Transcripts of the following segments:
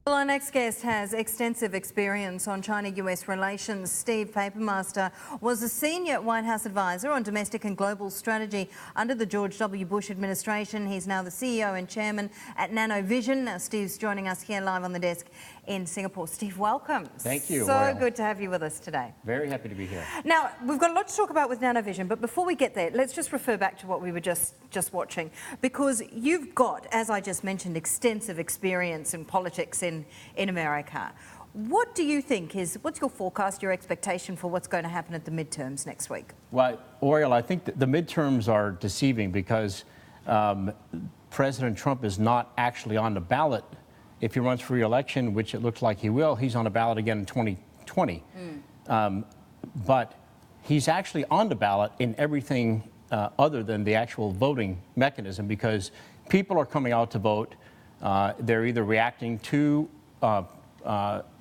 Well, our next guest has extensive experience on China-US relations. Steve Papermaster was a senior White House advisor on domestic and global strategy under the George W. Bush administration. He's now the CEO and chairman at Nanovision. Now, Steve's joining us here live on the desk in Singapore. Steve, welcome. Thank you. So good to have you with us today. Very happy to be here. Now, we've got a lot to talk about with Nanovision, but before we get there, let's just refer back to what we were just watching, because you've got, as I just mentioned, extensive experience in politics in America. What do you think what's your forecast, your expectation for what's going to happen at the midterms next week? Well, Oriel, I think the midterms are deceiving because President Trump is not actually on the ballot. If he runs for re-election, which it looks like he will, he's on the ballot again in 2020. But he's actually on the ballot in everything other than the actual voting mechanism, because people are coming out to vote. They're either reacting to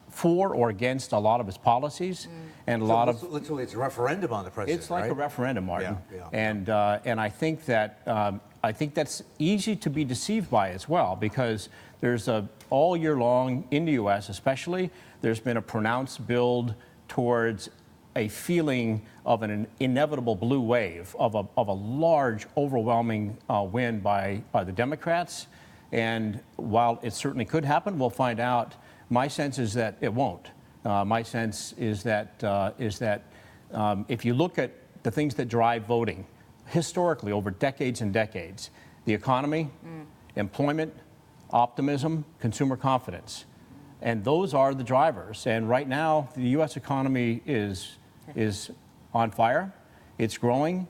for or against a lot of his policies, and literally it's a referendum on the president. It's like right? a referendum, Martin. Yeah. And I think that's easy to be deceived by as well, because there's all year long in the U.S. especially, there's been a pronounced build towards a feeling of an inevitable blue wave of a large, overwhelming win by the Democrats. And while it certainly could happen, we'll find out. My sense is that it won't. My sense is that if you look at the things that drive voting historically over decades and decades, the economy, employment, optimism, consumer confidence, and those are the drivers. And right now, the U.S. economy is on fire. It's growing.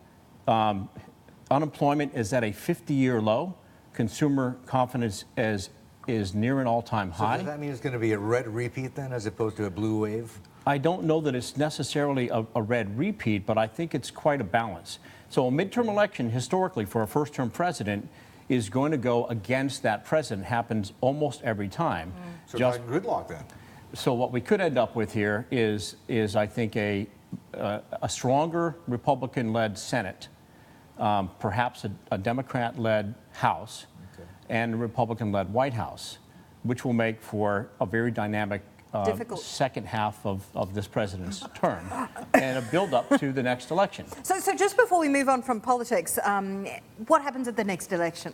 Unemployment is at a 50-year low. Consumer confidence is near an all-time high. So does that mean it's going to be a red repeat then, as opposed to a blue wave? I don't know that it's necessarily a red repeat, but I think it's quite a balance. So a midterm election, historically, for a first-term president, is going to go against that president. Happens almost every time. So just gridlock then. So what we could end up with here is I think a stronger Republican-led Senate, perhaps a Democrat-led House, and a Republican-led White House, which will make for a very dynamic second half of this president's term and a build-up to the next election. So just before we move on from politics, what happens at the next election?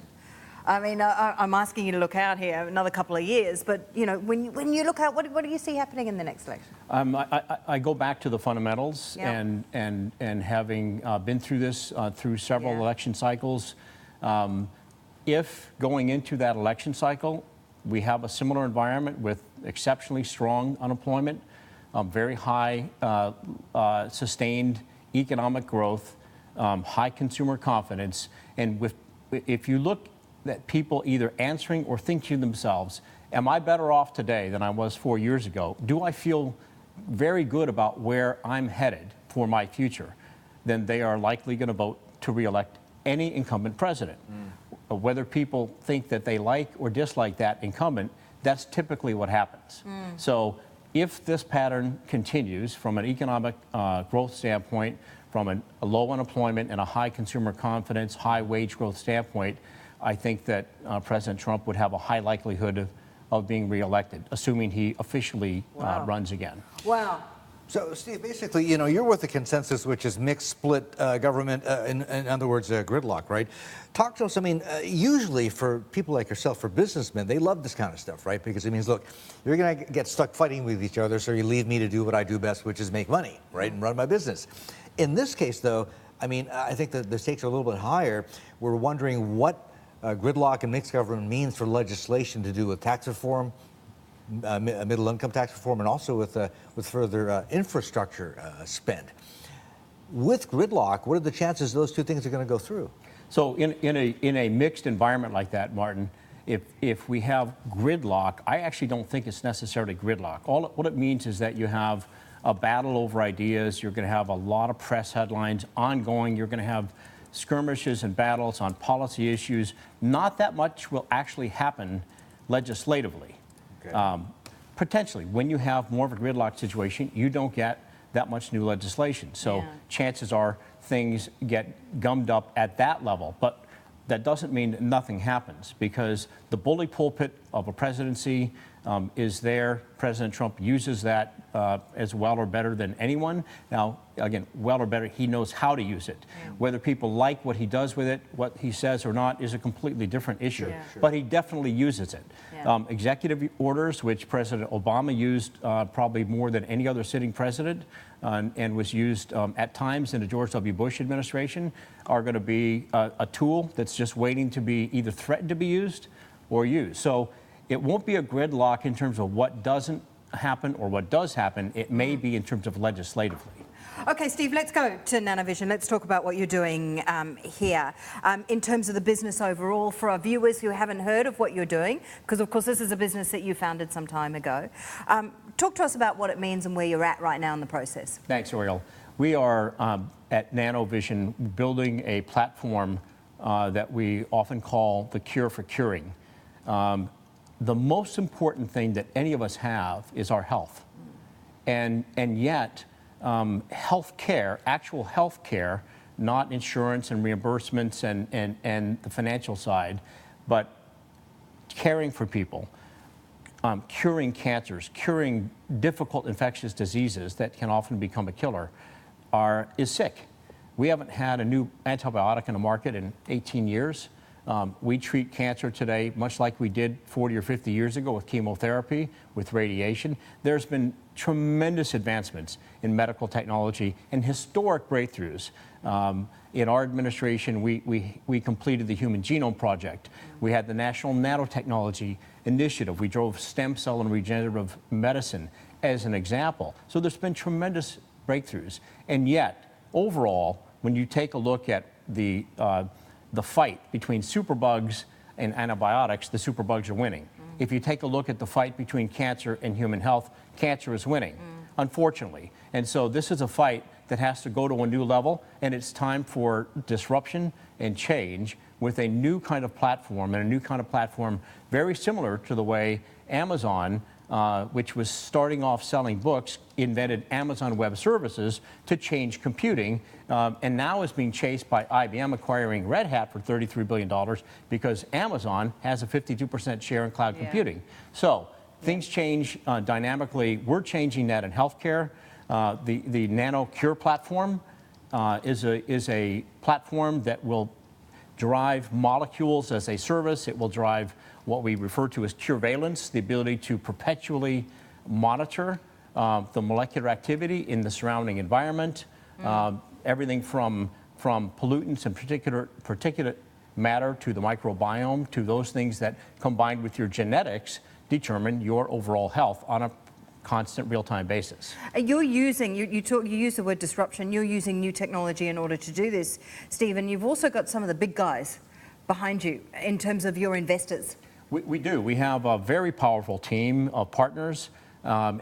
I mean, I'm asking you to look out here another couple of years, but you know, when you look out, what do you see happening in the next election? I go back to the fundamentals, and having been through this through several election cycles. If going into that election cycle, we have a similar environment with exceptionally strong unemployment, very high sustained economic growth, high consumer confidence, and if you look at people either answering or thinking to themselves, am I better off today than I was 4 years ago? Do I feel very good about where I'm headed for my future? Then they are likely going to vote to re-elect any incumbent president. Whether people think that they like or dislike that incumbent, that's typically what happens. So if this pattern continues from an economic growth standpoint, from a low unemployment and a high consumer confidence, high wage growth standpoint, I think that President Trump would have a high likelihood of being reelected, assuming he officially runs again. Wow. So, Steve, basically, you know, you're with the consensus, which is mixed, split government, in other words, gridlock, right? Talk to us. I mean, usually for people like yourself, for businessmen, they love this kind of stuff, right? Because it means, look, you're going to get stuck fighting with each other, so you leave me to do what I do best, which is make money, right, and run my business. In this case, though, I mean, I think that the stakes are a little bit higher. We're wondering what gridlock and mixed government means for legislation to do with tax reform, middle income tax reform, and also with further infrastructure spend. With gridlock, what are the chances those two things are going to go through? So in a mixed environment like that, Martin, if we have gridlock, I actually don't think it's necessarily gridlock. What it means is that you have a battle over ideas. You're going to have a lot of press headlines ongoing. You're going to have skirmishes and battles on policy issues. Not that much will actually happen legislatively. Potentially, when you have more of a gridlock situation, you don't get that much new legislation. So chances are things get gummed up at that level. But that doesn't mean that nothing happens, because the bully pulpit of a presidency is there. President Trump uses that as well or better than anyone. Now, again, well or better, he knows how to use it. Yeah. Whether people like what he does with it, what he says or not, is a completely different issue. Yeah. Sure. But he definitely uses it. Yeah. Executive orders, which President Obama used probably more than any other sitting president, and was used at times in the George W. Bush administration, are going to be a tool that's just waiting to be either threatened to be used or used. So it won't be a gridlock in terms of what doesn't happen or what does happen. It may be in terms of legislatively. Okay, Steve, let's go to Nanovision. Let's talk about what you're doing here in terms of the business overall for our viewers who haven't heard of what you're doing, because of course this is a business that you founded some time ago. Talk to us about what it means and where you're at right now in the process. Thanks, Ariel. We are at Nanovision building a platform that we often call the cure for curing. The most important thing that any of us have is our health. And yet, health care, actual health care, not insurance and reimbursements and the financial side, but caring for people, curing cancers, curing difficult infectious diseases that can often become a killer, is sick. We haven't had a new antibiotic in the market in 18 years. We treat cancer today much like we did 40 or 50 years ago with chemotherapy, with radiation. There's been tremendous advancements in medical technology and historic breakthroughs. In our administration, we completed the Human Genome Project. We had the National Nanotechnology Initiative. We drove stem cell and regenerative medicine as an example. So there's been tremendous breakthroughs. And yet, overall, when you take a look at the fight between superbugs and antibiotics, the superbugs are winning. If you take a look at the fight between cancer and human health, cancer is winning, unfortunately. And so this is a fight that has to go to a new level, and it's time for disruption and change with a new kind of platform, and a new kind of platform very similar to the way Amazon, which was starting off selling books, invented Amazon Web Services to change computing, and now is being chased by IBM acquiring Red Hat for $33 billion because Amazon has a 52% share in cloud computing. So things change dynamically. We're changing that in healthcare. The Nano Cure platform is a platform that will drive molecules as a service. It will drive what we refer to as curevalence, the ability to perpetually monitor the molecular activity in the surrounding environment, everything from pollutants and particulate matter to the microbiome, to those things that, combined with your genetics, determine your overall health on a constant real-time basis. You're using, you use the word disruption, you're using new technology in order to do this, Stephen. You've also got some of the big guys behind you in terms of your investors. We do. We have a very powerful team of partners,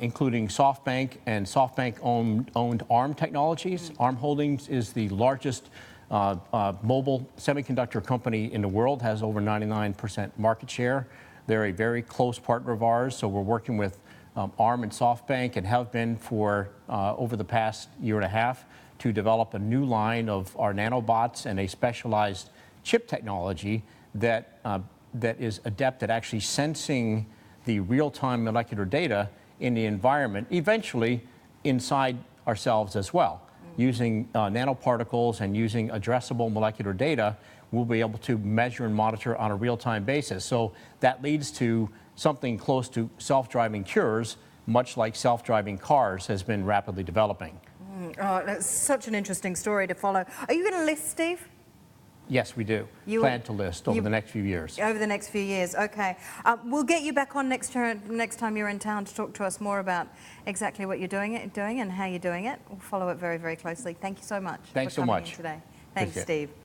including SoftBank and SoftBank-owned ARM Technologies. ARM Holdings is the largest mobile semiconductor company in the world, has over 99% market share. They're a very close partner of ours, so we're working with ARM and SoftBank, and have been for over the past year and a half, to develop a new line of our nanobots and a specialized chip technology that is adept at actually sensing the real-time molecular data in the environment, eventually inside ourselves as well. Using nanoparticles and using addressable molecular data, we'll be able to measure and monitor on a real-time basis. So that leads to something close to self-driving cures, much like self-driving cars has been rapidly developing. Oh, that's such an interesting story to follow. Are you going to list, Steve? Yes, we do. Plan to list over the next few years. Over the next few years, okay. We'll get you back on next time you're in town to talk to us more about exactly what you're doing and how you're doing it. We'll follow it very, very closely. Thank you so much Thanks for so coming much in today. Thanks, Appreciate it. Steve.